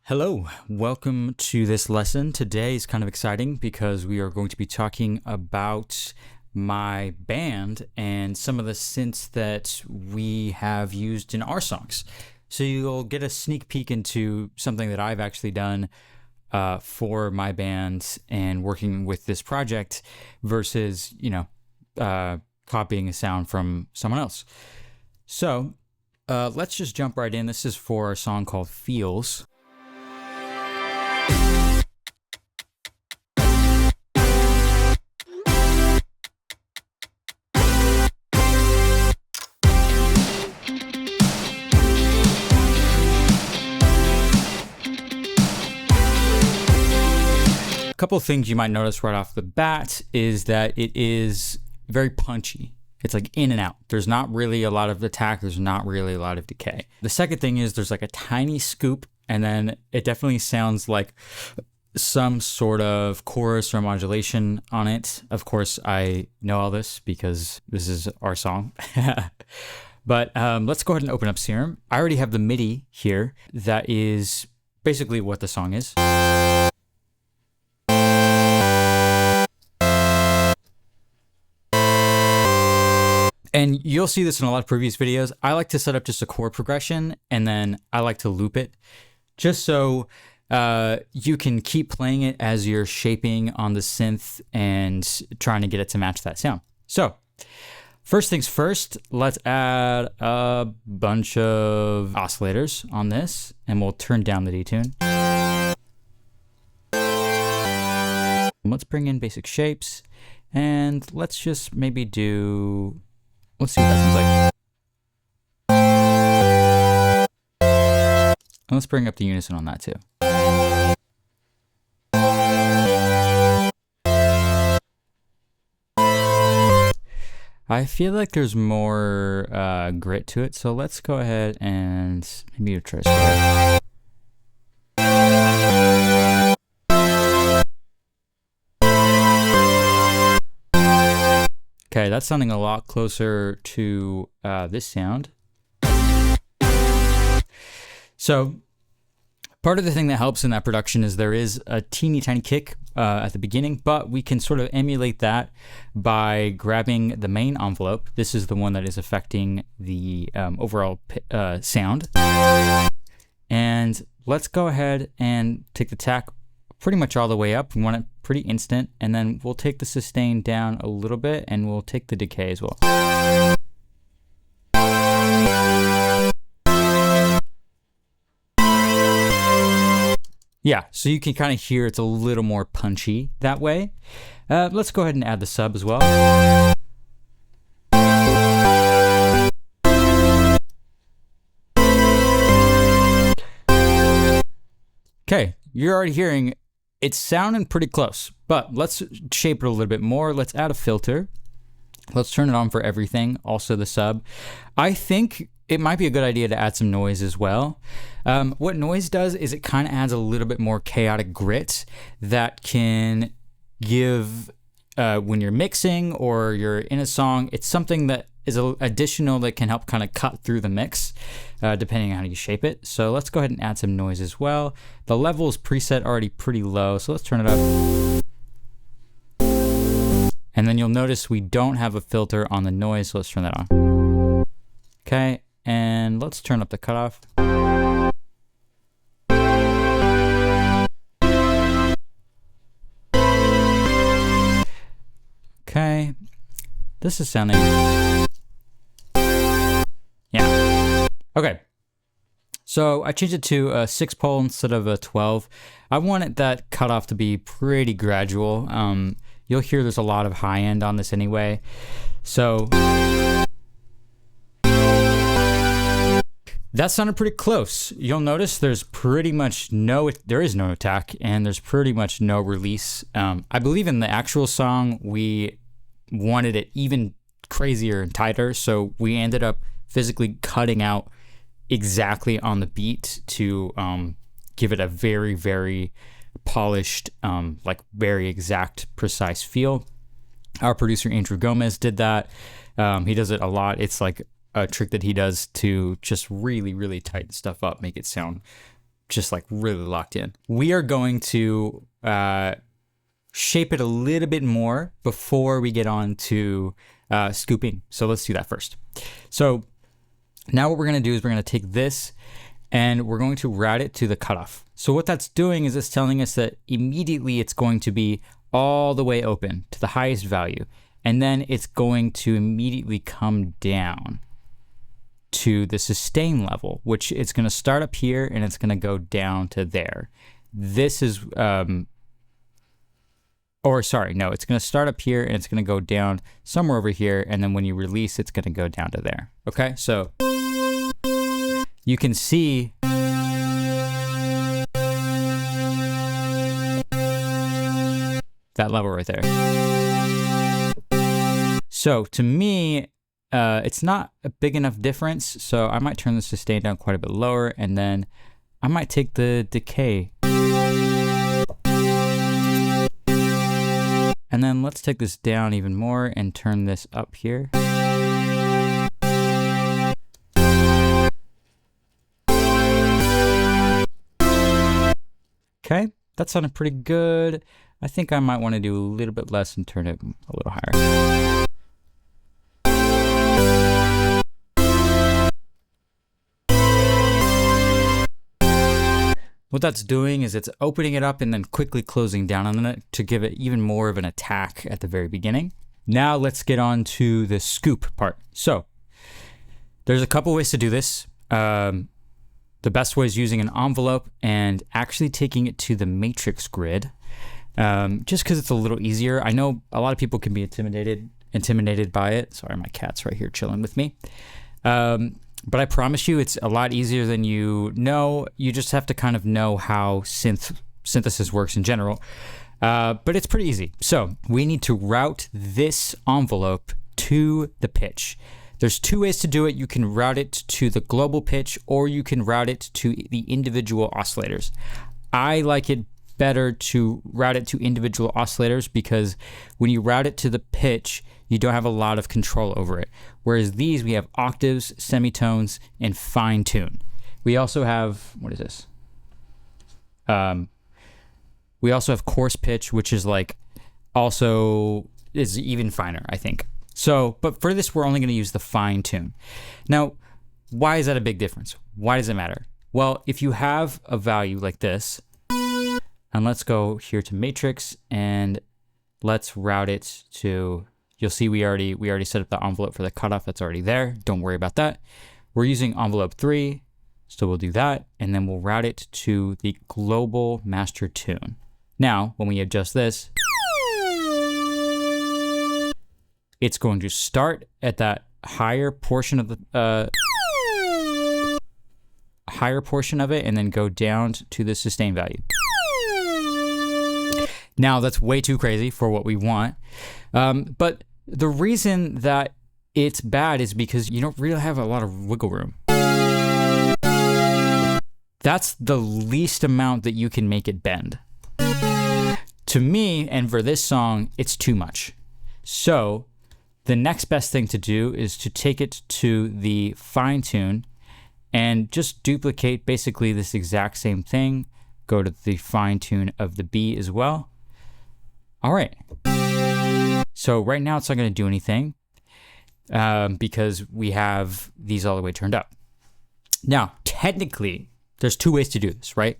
Hello, welcome to this lesson. Today is kind of exciting because we are going to be talking about my band and some of the synths that we have used in our songs. So you'll get a sneak peek into something that I've actually done for my band and working with this project versus, copying a sound from someone else. So let's just jump right in. This is for our song called Feels. A couple of things you might notice right off the bat is that it is very punchy. It's like in and out. There's not really a lot of attack. There's not really a lot of decay. The second thing is there's like a tiny scoop, and then it definitely sounds like some sort of chorus or modulation on it. Of course, I know all this because this is our song. But let's go ahead and open up Serum. I already have the MIDI here. That is basically what the song is. And you'll see this in a lot of previous videos. I like to set up just a chord progression, and then I like to loop it just so you can keep playing it as you're shaping on the synth and trying to get it to match that sound. So first things first, let's add a bunch of oscillators on this, and we'll turn down the detune. Let's bring in basic shapes, and let's just maybe do... Let's see what that sounds like. And let's bring up the unison on that too. I feel like there's more grit to it, so let's go ahead and maybe try to. Okay, that's sounding a lot closer to this sound. So part of the thing that helps in that production is there is a teeny tiny kick at the beginning, but we can sort of emulate that by grabbing the main envelope. This is the one that is affecting the overall sound. And let's go ahead and take the tack pretty much all the way up. We want it pretty instant, and then we'll take the sustain down a little bit, and we'll take the decay as well. Yeah, so you can kind of hear it's a little more punchy that way. Let's go ahead and add the sub as well. Okay, you're already hearing it's sounding pretty close, but let's shape it a little bit more. Let's add a filter. Let's turn it on for everything, also the sub. I think it might be a good idea to add some noise as well. What noise does is it kind of adds a little bit more chaotic grit that can give, when you're mixing or you're in a song, it's something that is additional that can help kind of cut through the mix, depending on how you shape it. So let's go ahead and add some noise as well. The level is preset already pretty low, so let's turn it up. And then you'll notice we don't have a filter on the noise, so let's turn that on. Okay, and let's turn up the cutoff. Okay, this is sounding... Yeah. Okay. So I changed it to a 6-pole instead of a 12. I wanted that cutoff to be pretty gradual. You'll hear there's a lot of high end on this anyway. So that sounded pretty close. You'll notice there's pretty much there is no attack, and there's pretty much no release. I believe in the actual song, we wanted it even crazier and tighter. So we ended up physically cutting out exactly on the beat to give it a very, very polished, like very exact, precise feel. Our producer Andrew Gomez did that. He does it a lot. It's like a trick that he does to just really, really tighten stuff up, make it sound just like really locked in. We are going to shape it a little bit more before we get on to scooping. So let's do that first. So now what we're going to do is we're going to take this and we're going to route it to the cutoff. So what that's doing is it's telling us that immediately it's going to be all the way open to the highest value. And then it's going to immediately come down to the sustain level, which it's going to start up here and it's going to go down to there. This is, it's going to start up here and it's going to go down somewhere over here. And then when you release, it's going to go down to there. Okay. So you can see that level right there. So to me, it's not a big enough difference. So I might turn the sustain down quite a bit lower, and then I might take the decay. And then let's take this down even more and turn this up here. Okay, that sounded pretty good. I think I might want to do a little bit less and turn it a little higher. What that's doing is it's opening it up and then quickly closing down on it to give it even more of an attack at the very beginning. Now let's get on to the scoop part. So there's a couple ways to do this. The best way is using an envelope and actually taking it to the matrix grid, just because it's a little easier. I know a lot of people can be intimidated by it. Sorry, my cat's right here chilling with me. But I promise you, it's a lot easier than you know. You just have to kind of know how synthesis works in general. But it's pretty easy. So we need to route this envelope to the pitch. There's two ways to do it. You can route it to the global pitch, or you can route it to the individual oscillators. I like it better to route it to individual oscillators because when you route it to the pitch, you don't have a lot of control over it. Whereas these, we have octaves, semitones, and fine tune. We also have, what is this? We also have coarse pitch, which is like also is even finer, I think. So, but for this, we're only going to use the fine tune. Now, why is that a big difference? Why does it matter? Well, if you have a value like this, and let's go here to matrix and let's route it to, you'll see we already set up the envelope for the cutoff. That's already there. Don't worry about that. We're using envelope 3, so we'll do that, and then we'll route it to the global master tune. Now, when we adjust this, it's going to start at that higher portion of the and then go down to the sustain value. Now that's way too crazy for what we want, but the reason that it's bad is because you don't really have a lot of wiggle room. That's the least amount that you can make it bend. To me, and for this song, it's too much. So the next best thing to do is to take it to the fine tune and just duplicate basically this exact same thing. Go to the fine tune of the B as well. All right. So right now it's not going to do anything because we have these all the way turned up. Now, technically, there's two ways to do this, right?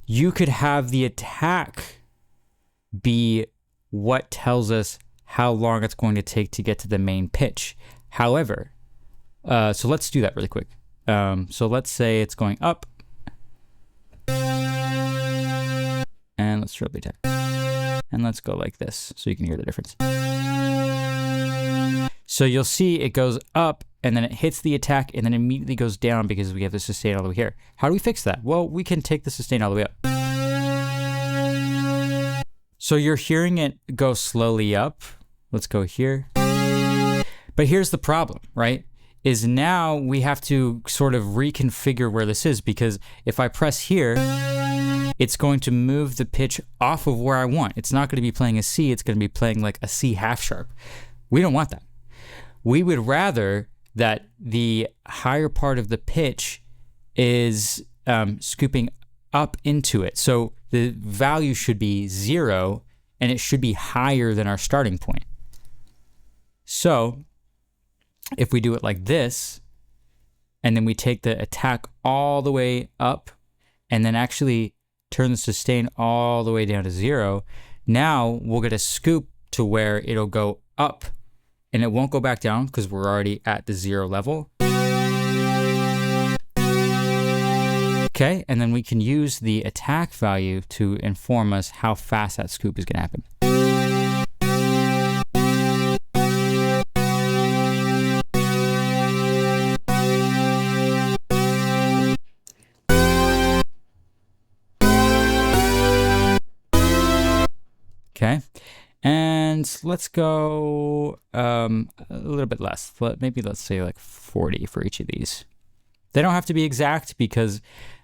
You could have the attack be what tells us how long it's going to take to get to the main pitch. However, so let's do that really quick. So let's say it's going up. And let's drop the attack. And let's go like this so you can hear the difference. So you'll see it goes up and then it hits the attack and then immediately goes down because we have the sustain all the way here. How do we fix that? Well, we can take the sustain all the way up. So you're hearing it go slowly up. Let's go here. But here's the problem, right? Is now we have to sort of reconfigure where this is, because if I press here, it's going to move the pitch off of where I want. It's not going to be playing a C, it's going to be playing like a C half sharp. We don't want that. We would rather that the higher part of the pitch is scooping up into it. So the value should be 0 and it should be higher than our starting point. So if we do it like this, and then we take the attack all the way up and then actually turn the sustain all the way down to 0, now we'll get a scoop to where it'll go up and it won't go back down because we're already at the 0 level. Okay, and then we can use the attack value to inform us how fast that scoop is gonna happen. Okay, and let's go a little bit less. Maybe let's say like 40 for each of these. They don't have to be exact because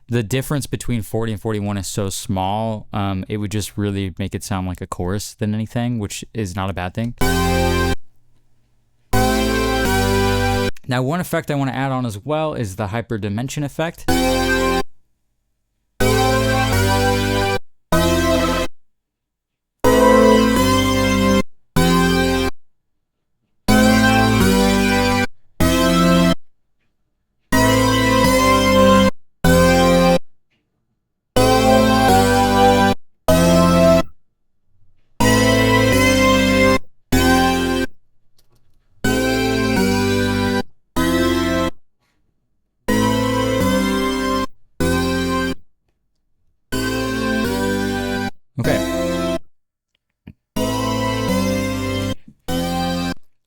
the difference between 40 and 41 is so small. It would just really make it sound like a chorus than anything, which is not a bad thing. Now, one effect I want to add on as well is the hyperdimension effect. Okay.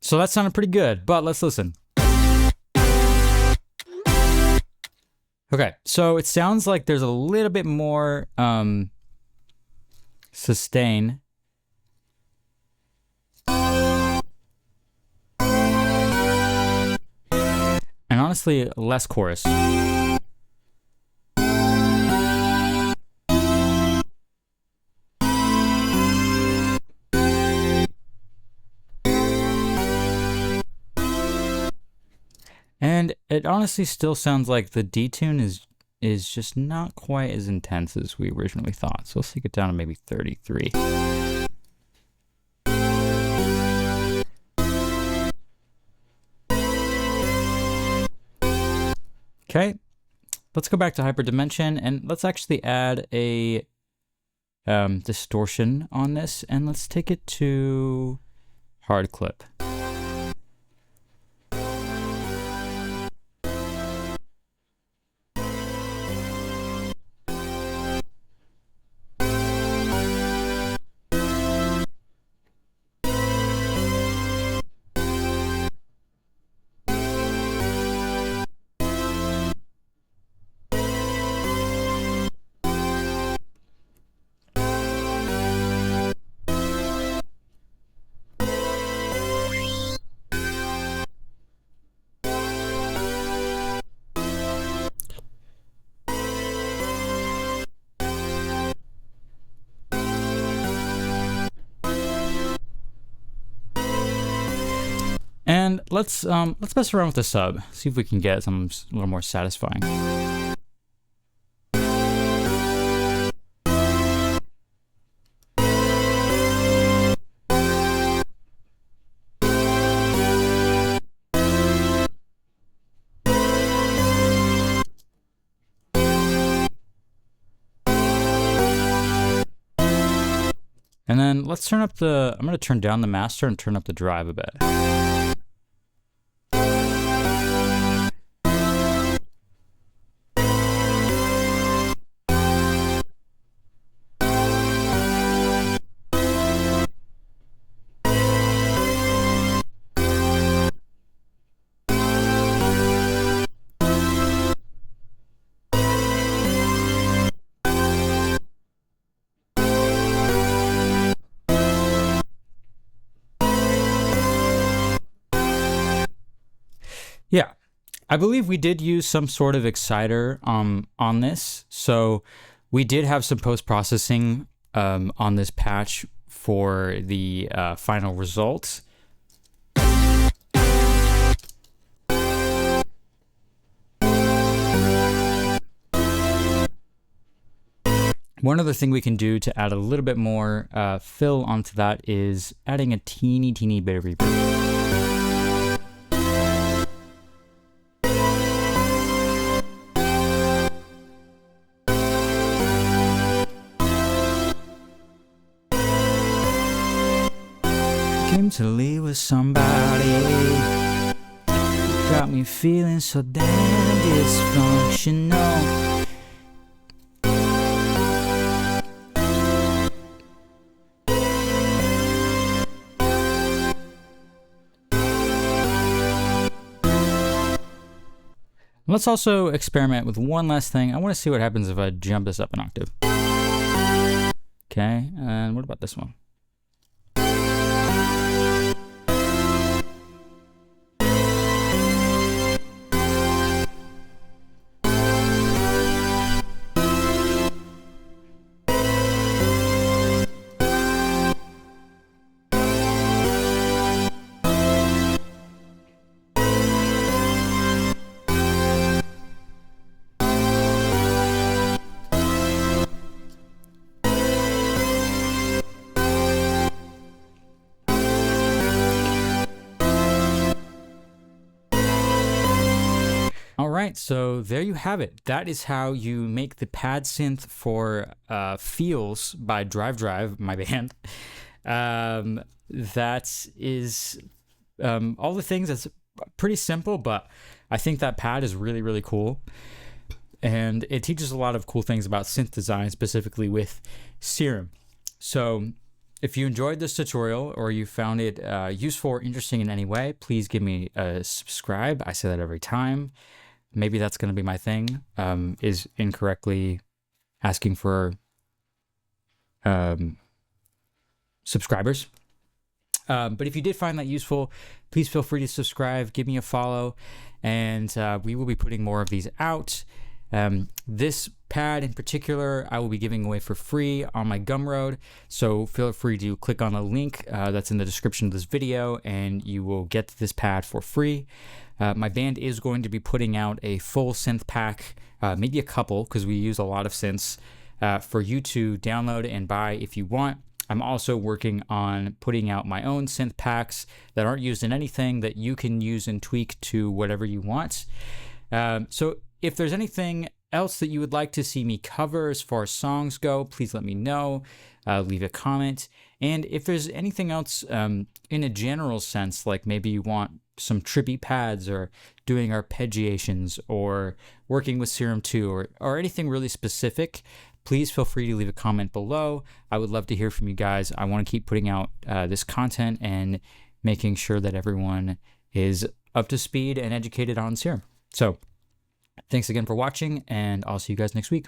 So that sounded pretty good, but let's listen. Okay, so it sounds like there's a little bit more sustain. And honestly, less chorus. And it honestly still sounds like the detune is just not quite as intense as we originally thought. So let's take it down to maybe 33. Okay, let's go back to hyperdimension and let's actually add a distortion on this, and let's take it to hard clip. And let's mess around with the sub, see if we can get something a little more satisfying. And then let's turn up the, I'm gonna turn down the master and turn up the drive a bit. Yeah, I believe we did use some sort of exciter on this. So we did have some post-processing on this patch for the final results. One other thing we can do to add a little bit more fill onto that is adding a teeny bit of reverb. Came to live with somebody, got me feeling so damn dysfunctional. Let's also experiment with one last thing. I want to see what happens if I jump this up an octave. Okay, and what about this one? Alright, so there you have it. That is how you make the pad synth for Feels by Drive, my band. That is all the things. That's pretty simple, but I think that pad is really cool. And it teaches a lot of cool things about synth design, specifically with Serum. So if you enjoyed this tutorial or you found it useful or interesting in any way, please give me a subscribe. I say that every time. Maybe that's going to be my thing, is incorrectly asking for subscribers. But if you did find that useful, please feel free to subscribe, give me a follow, and we will be putting more of these out. This pad in particular, I will be giving away for free on my Gumroad, so feel free to click on the link that's in the description of this video, and you will get this pad for free. My band is going to be putting out a full synth pack, maybe a couple, because we use a lot of synths, for you to download and buy if you want. I'm also working on putting out my own synth packs that aren't used in anything that you can use and tweak to whatever you want. So if there's anything else that you would like to see me cover as far as songs go, please let me know. Leave a comment. And if there's anything else in a general sense, like maybe you want some trippy pads or doing arpeggiations or working with Serum 2 or anything really specific, please feel free to leave a comment below. I would love to hear from you guys. I want to keep putting out this content and making sure that everyone is up to speed and educated on Serum. So thanks again for watching, and I'll see you guys next week.